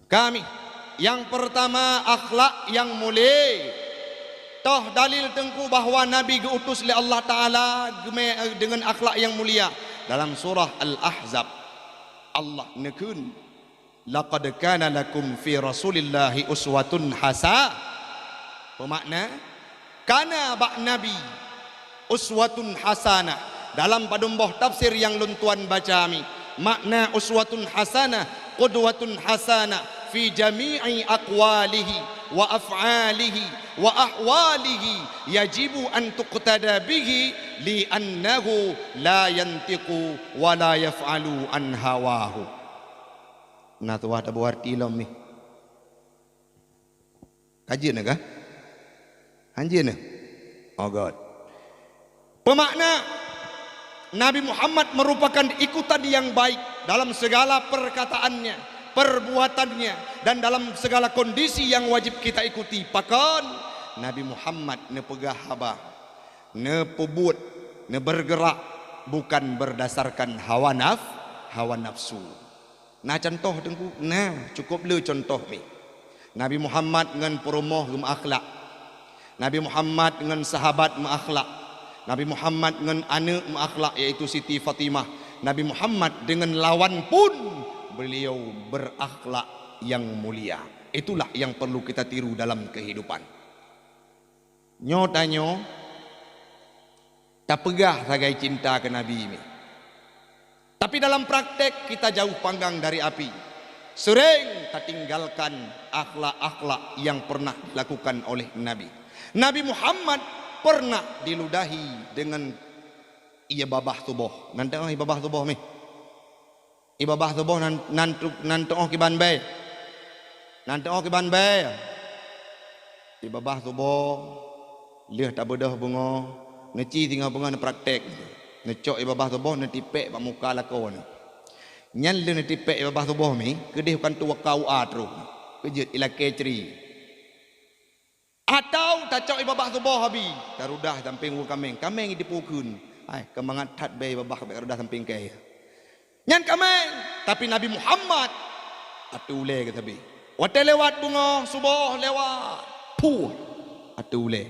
kami. Yang pertama, akhlak yang mulia. Toh dalil tengku bahawa Nabi diutus oleh Allah Ta'ala dengan akhlak yang mulia. Dalam surah Al-Ahzab, Allah nekun, laqad kana lakum fi rasulillahi uswatun hasanah. Bermakna, kana bak Nabi uswatun hasanah. Dalam padumboh tafsir yang luntuan baca kami, makna uswatun hasanah, qudwatun hasanah fi jami'i aqwalihi wa af'alihi wa ahwalihi yajibu an tuqtada bihi li'annahu la yantiqu wa la yaf'alu an hawahu. Nah tu ada buat ilmu ni kajian kah? Anjir nah. Oh God. Pemakna Nabi Muhammad merupakan ikutan yang baik dalam segala perkataannya, perbuatannya, dan dalam segala kondisi yang wajib kita ikuti. Pakan Nabi Muhammad ne pegah habah, ne pebut, ne bergerak bukan berdasarkan hawa nafsu. Nah contoh tengku, nah cukup le contoh ni. Nabi Muhammad dengan perumoh gem akhlak. Nabi Muhammad dengan sahabat menakhlak. Nabi Muhammad dengan anak menakhlak iaitu Siti Fatimah. Nabi Muhammad dengan lawan pun beliau berakhlak yang mulia. Itulah yang perlu kita tiru dalam kehidupan. Nyotanyo tak pegah sagai cinta ke Nabi ini. Tapi dalam praktek kita jauh panggang dari api. Sering tak tinggalkan akhlak-akhlak yang pernah dilakukan oleh Nabi. Nabi Muhammad pernah diludahi dengan ibabah tubuh. Nanti ibabah tubuh ni. Ibabah tubuh nanti kiban bay. Nanti kiban bay. Ibabah tubuh lihat tak bedah bunga. Neci tinggal bunga na praktek. Necok ibabah tubuh nanti pek pak muka lakon. Nyan le nanti pek ibabah tubuh ni kedih bukan tu kau atru. Kejut ila kecri. Atau tak cok ibabah tubuh habi tarudah samping kameng dipukun ai kemangat tat bay babah bay rudah samping kai nyan kameng. Tapi Nabi Muhammad atule ke tabi wate lewat bunga subuh lewat puh atule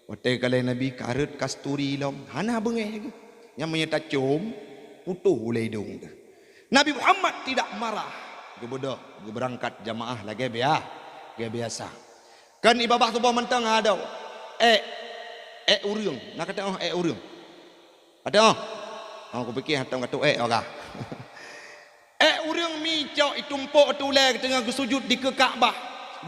wate kale Nabi karut kasturi long hana bengeh yang menyata cum putuh ulai dong. Nabi Muhammad tidak marah gebodoh berangkat jamaah lagi biasa. Kan ibabah tubuh mentang ada urang nak kata urang ada aku fikir hatang kata orang urang mi cok itumpuk tulai tengah sujud di ke Kaabah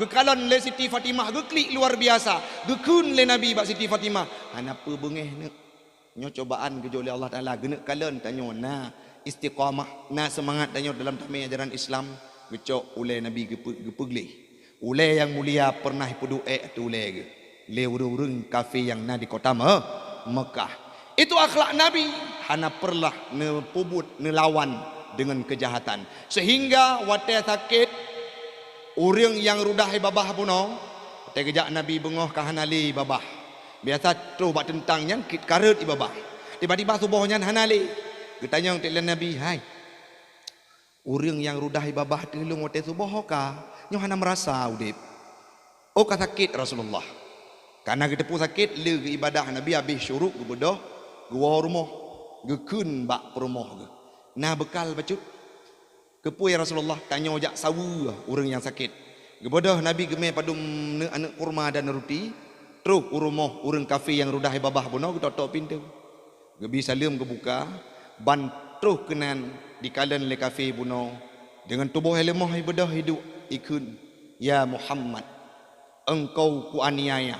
ge kalon le Siti Fatimah ge klik luar biasa ge kun le Nabi bak Siti Fatimah hanapa bengeh ne nyo cobaan ge oleh Allah Taala ge kalon tanyo na istiqamah na semangat tanyo dalam tamai ajaran Islam ge cok oleh Nabi ge peglih. Ulai yang mulia pernah hidup tu ulai le urung kafe yang na di kota Mekah. Itu akhlak Nabi. Hana perlah ne pubut ne lawan dengan kejahatan. Sehingga watai sakit orang yang rudah babah puno, watai kejak Nabi bengoh kahanali babah. Biasa tu bak tentang yang karut ibabah. Tiba-tiba subuhnya hanali. Ketanya yang Nabi, hai. Orang yang rudah babah telung watai subuh ka nyo hana merasa udip. Oh ka sakit Rasulullah. Karena kita pun sakit le ibadah Nabi habis syuruk ge bedah gua rumah ge keun bak rumah ge. Nah bekal bacut. Kepu ya Rasulullah tanya ojak sawu orang yang sakit. Ge bedah Nabi gemeh padum anak kurma dan roti. Terus rumah orang kafe yang rudah babah bono ge tok pintu. Ge bi salim ge buka ban terus kenan di kalan le kafe bono dengan tubuh lemah ibadah hidup ikun ya Muhammad engkau ku aniaya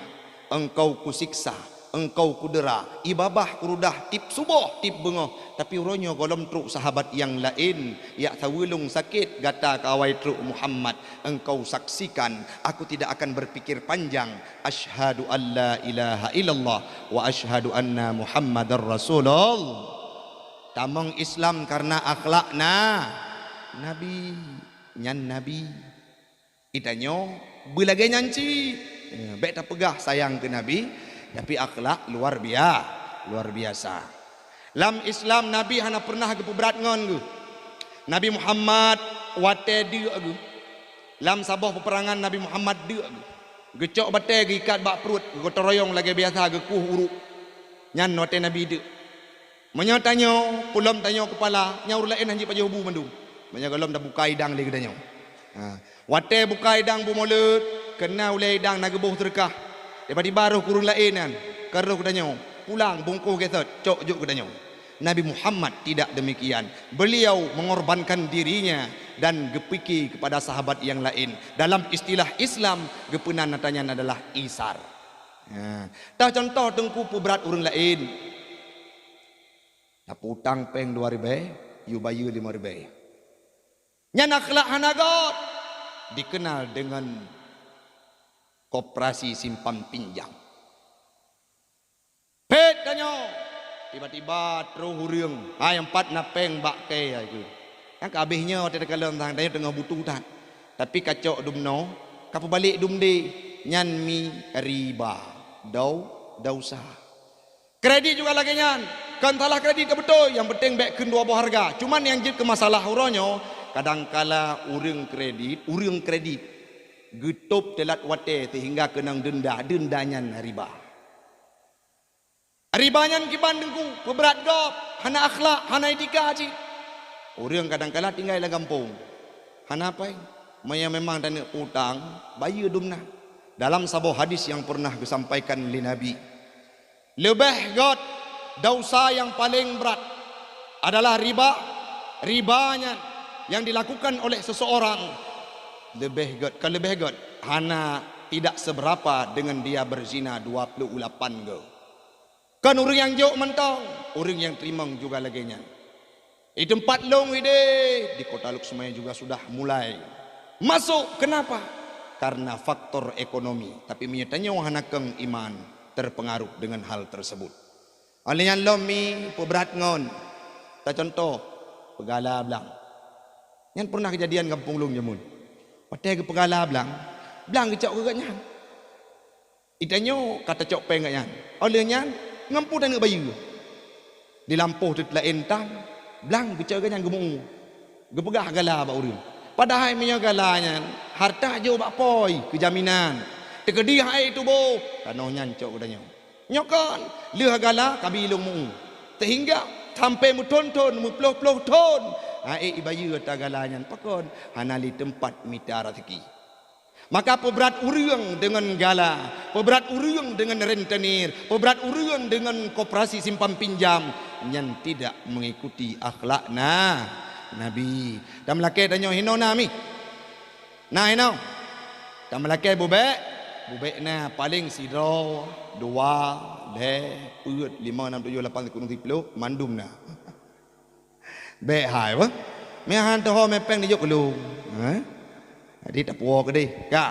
engkau ku siksa engkau ku dera ibabah kurudah tip subuh tip bengoh tapi uronyo golom truk sahabat yang lain ya tawulung sakit gata kawai truk Muhammad engkau saksikan aku tidak akan berpikir panjang asyhadu alla ilaha illallah wa asyhadu anna Muhammadar Rasulullah. Tamong Islam karena akhlakna Nabi nyan Nabi itanyo belagai nyanci baik tak pegah sayang ke Nabi tapi akhlak luar biasa. Lam Islam Nabi hana pernah ke berat ngon gu. Nabi Muhammad wate dia gu Lam sabah peperangan Nabi Muhammad dia gecok batai gikat bak perut gotong royong lagi biasa gekuh uruk nyan wate Nabi dia menyo tanyo pulam tanyo kepala nyaur lain hanji paje hubu mandum menyo galom dah buka idang lagi danyo wate buka idang bu mulut kena ulai idang nagebuh terkah daripada baruh kurun lain kan karuh danyo pulang bungkuh gesot cok juk danyo. Nabi Muhammad tidak demikian. Beliau mengorbankan dirinya dan gepiki kepada sahabat yang lain. Dalam istilah Islam, gepenan natanya adalah isar. Dah contoh tengku berat orang lain. Dapat utang peng 2 ribu, you bayar 5 ribu. Nyan akhlak hanagot dikenal dengan koperasi simpan pinjam. Pet tanyo tiba-tiba terus hurung yang 4 napeng bak ke itu yang kabehnya waktu kalau tang tanya tengah butuh tak tapi kacok dumno kapu balik dumde nyan mi riba dausa kredit juga lagi nyan kan salah kredit ke betul yang penting baik ke 2 buah harga cuman yang jid ke masalah uronyo kadangkala urang kredit getup telat wate sehingga kenang dendanya riba. Ribanyan kiban dengku, berat gop, hana akhlak, hana etika cik. Orang kadang-kala tinggal di kampung. Hana apa? Maya memang tanya utang, bayar dumna. Dalam sebuah hadis yang pernah disampaikan oleh Nabi. Lebih got, dosa yang paling berat adalah riba. Ribanya yang dilakukan oleh seseorang. Lebih got, kalau lebih got, hana tidak seberapa dengan dia berzina 28 go. Kan orang yang jauh mentang, orang yang terimang juga laginya. Di tempat long ide di kota Luksmaya juga sudah mulai masuk. Kenapa? Karena faktor ekonomi. Tapi menyatanya wahanakeng iman terpengaruh dengan hal tersebut. Olehnya lomi peberat ngon. Tak contoh pegala belang. Yang pernah kejadian kampung long jamun. Pakai ke pegala belang kecok ke nyan. Itanyo kata cok pengaknya. Olehnya ngampu dan bayu di lampuh tu telah entam belang kecil kan yang gemuk gepegah gala bak urang padahal punya galanya harta jo bak poi kejaminan tegedi hai tu bo kanonya cok udahnya nyokon leh gala kabilung mu sehingga sampai muton-ton muploh-ploh ton bayu ta galanya pakon hanali tempat mita rezeki. Maka peberat urang dengan gala, peberat urang dengan rentenir, peberat urang dengan koperasi simpan pinjam yang tidak mengikuti akhlak Nabi. Dan melaki tanya hino nami. Nah hino. Dan melaki bubek na paling sidro 2 5 6 7 8 9 10 mandum na. Bek hai apa? Me han to ho me peng ni yok lu. Jadi tak puas ke dia? Ya.